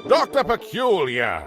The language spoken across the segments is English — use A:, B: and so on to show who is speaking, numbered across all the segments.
A: Dr. Peculiar!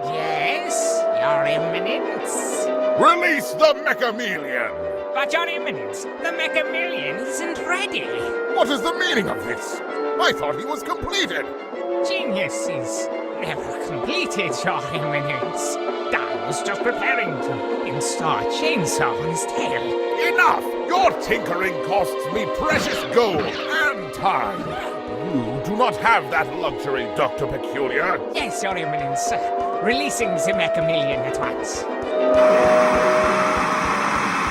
B: Yes, Your Eminence?
A: Release the Mechameleon!
B: But Your Eminence, the Mechameleon isn't ready.
A: What is the meaning of this? I thought he was completed!
B: Genius is never completed, Your Eminence. I was just preparing to install a chainsaw on his tail.
A: Enough! Your tinkering costs me precious gold and time! You do not have that luxury, Dr. Peculiar.
B: Yes, Your Eminence. Releasing the Mechameleon at once.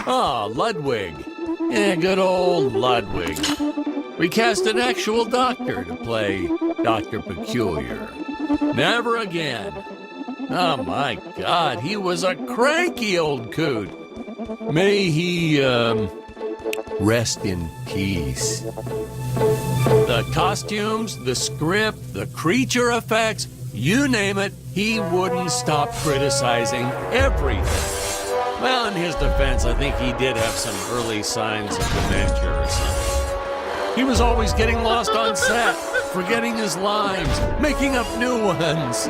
C: Ah, Ludwig. Yeah, good old Ludwig. We cast an actual doctor to play Dr. Peculiar. Never again. Oh my God, he was a cranky old coot. May he, rest in peace. The costumes, the script, the creature effects, you name it, he wouldn't stop criticizing everything. Well, in his defense, I think he did have some early signs of dementia or something. He was always getting lost on set, forgetting his lines, making up new ones.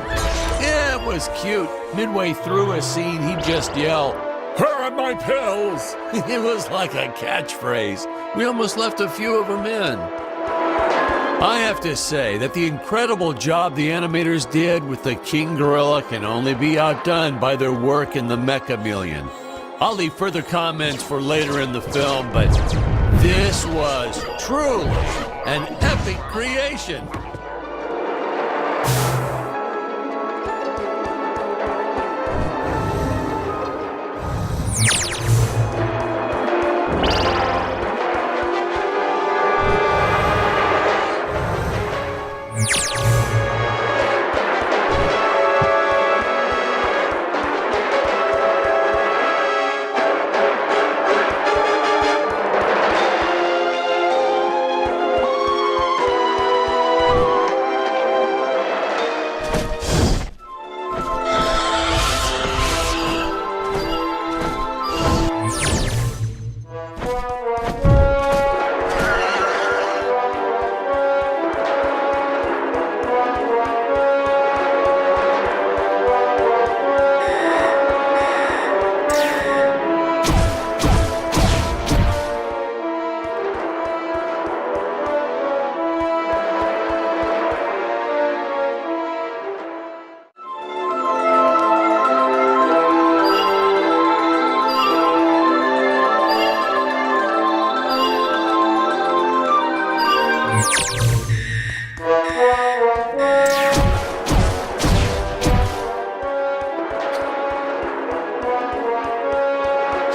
C: Yeah, it was cute. Midway through a scene, he'd just yell, "Where are my pills?" It was like a catchphrase. We almost left a few of them in. I have to say that the incredible job the animators did with the King Gorilla can only be outdone by their work in the Mechameleon. I'll leave further comments for later in the film, but this was truly an epic creation.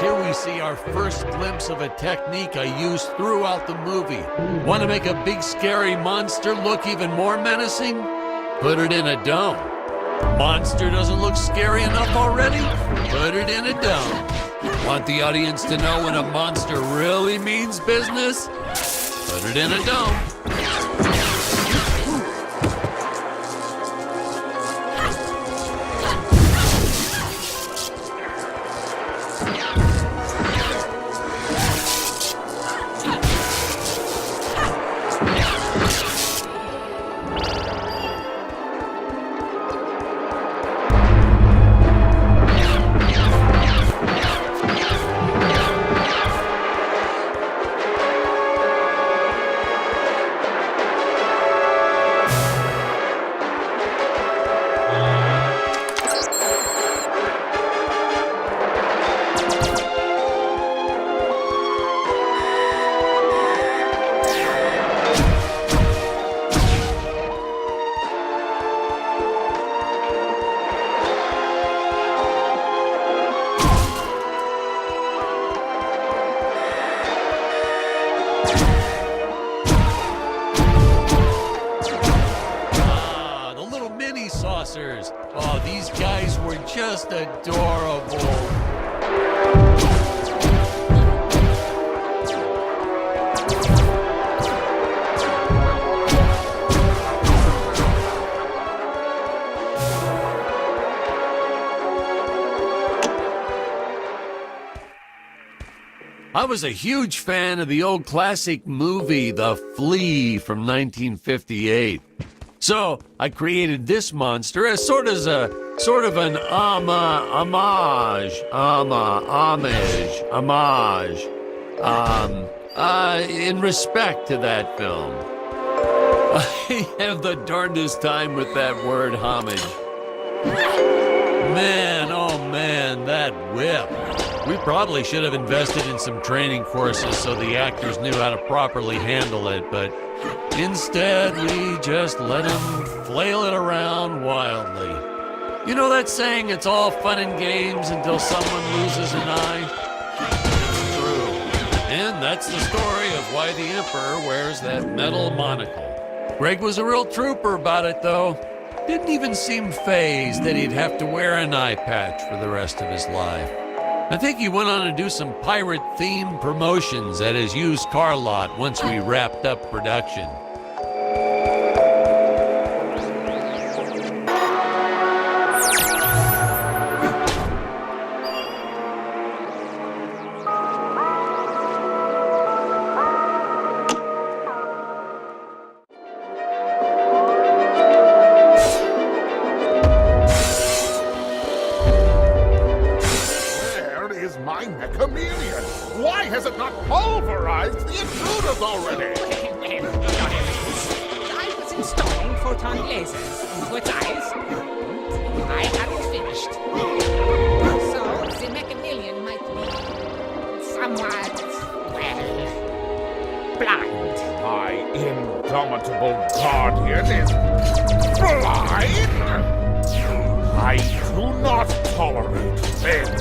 C: Here we see our first glimpse of a technique I used throughout the movie. Want to make a big scary monster look even more menacing? Put it in a dome. Monster doesn't look scary enough already? Put it in a dome. Want the audience to know when a monster really means business? Put it in a dome. officers. Oh, these guys were just adorable. I was a huge fan of the old classic movie, The Flea from 1958. So I created this monster as sort of an homage, in respect to that film. I have the darndest time with that word homage. Man, oh man, that whip. We probably should have invested in some training courses so the actors knew how to properly handle it, but instead we just let them flail it around wildly. You know that saying, it's all fun and games until someone loses an eye? It's true. And that's the story of why the Emperor wears that metal monocle. Greg was a real trooper about it, though. Didn't even seem fazed that he'd have to wear an eye patch for the rest of his life. I think he went on to do some pirate-themed promotions at his used car lot once we wrapped up production.
A: My Mechameleon! Why has it not pulverized the intruders already?
B: I was installing photon lasers into its eyes. I hadn't finished. So the Mechameleon might be somewhat, well, blind.
A: My indomitable guardian is blind? I do not tolerate failure.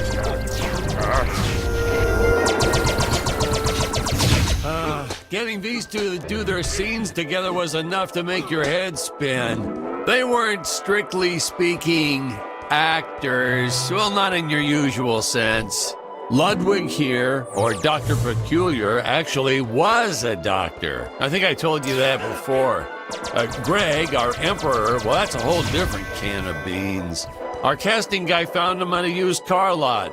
C: Getting these two to do their scenes together was enough to make your head spin. They weren't, strictly speaking, actors. Well, not in your usual sense. Ludwig here, or Dr. Peculiar, actually was a doctor. I think I told you that before. Greg, our Emperor, well, that's a whole different can of beans. Our casting guy found him on a used car lot.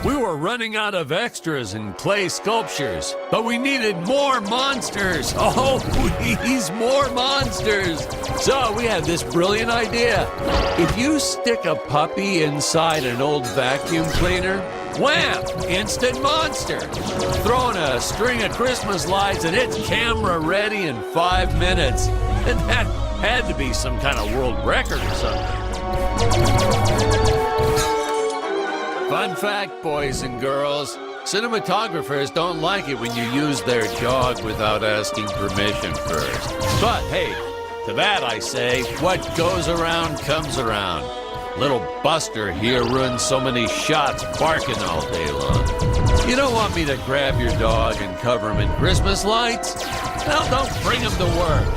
C: We were running out of extras and clay sculptures, but we needed more monsters. Oh, please, more monsters. So we had this brilliant idea. If you stick a puppy inside an old vacuum cleaner, wham, instant monster. Throw in a string of Christmas lights and it's camera ready in 5 minutes. And that had to be some kind of world record or something. Fun fact, boys and girls, cinematographers don't like it when you use their dog without asking permission first. But hey, to that I say, what goes around comes around. Little Buster here ruins so many shots barking all day long. You don't want me to grab your dog and cover him in Christmas lights? Well, don't bring him to work.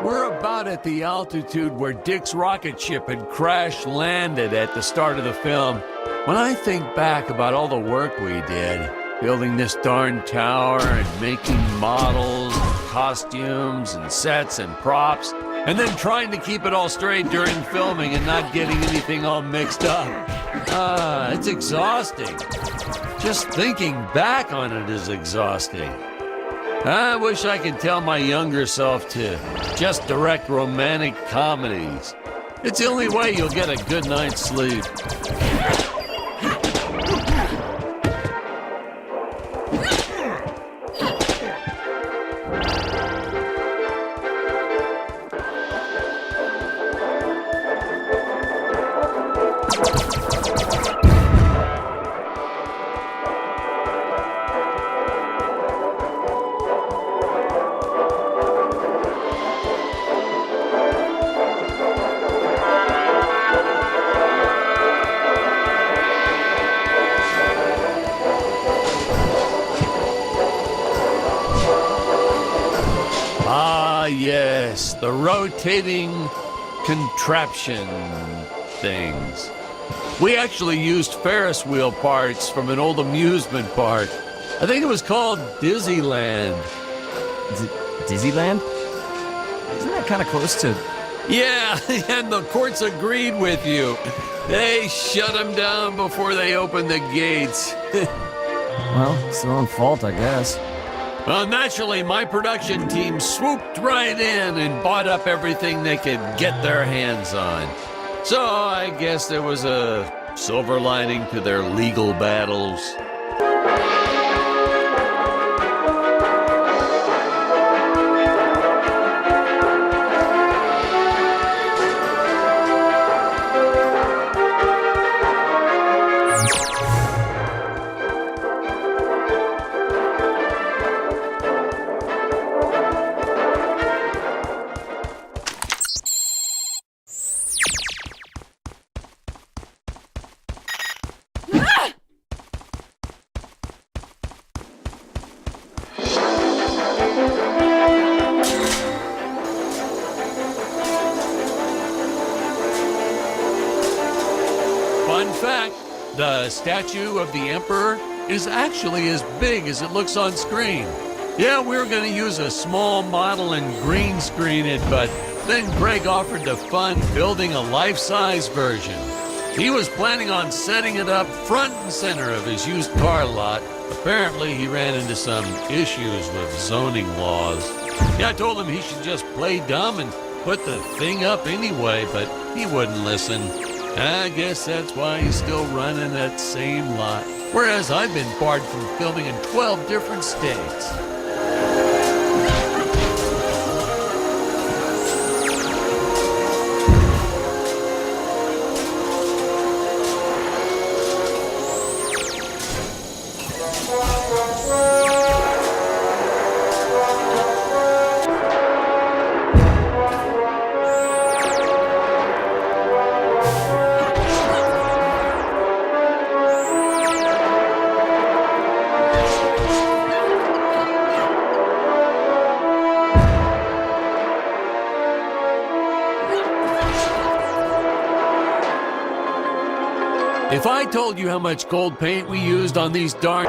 C: We're about at the altitude where Dick's rocket ship had crash landed at the start of the film. When I think back about all the work we did, building this darn tower and making models and costumes and sets and props, and then trying to keep it all straight during filming and not getting anything all mixed up. It's exhausting. Just thinking back on it is exhausting. I wish I could tell my younger self to just direct romantic comedies. It's the only way you'll get a good night's sleep. Ah, yes, the rotating contraption things. We actually used Ferris wheel parts from an old amusement park. I think it was called Disneyland.
D: Disneyland? Isn't that kind of close to...
C: Yeah, and the courts agreed with you. They shut them down before they opened the gates.
D: Well, it's their own fault, I guess.
C: Well, naturally, my production team swooped right in and bought up everything they could get their hands on. So I guess there was a silver lining to their legal battles. Fun fact, the statue of the Emperor is actually as big as it looks on screen. Yeah, we were going to use a small model and green screen it, but then Greg offered the fun building a life-size version. He was planning on setting it up front and center of his used car lot. Apparently, he ran into some issues with zoning laws. Yeah, I told him he should just play dumb and put the thing up anyway, but he wouldn't listen. I guess that's why he's still running that same lot. Whereas I've been barred from filming in 12 different states. If I told you how much gold paint we used on these darn...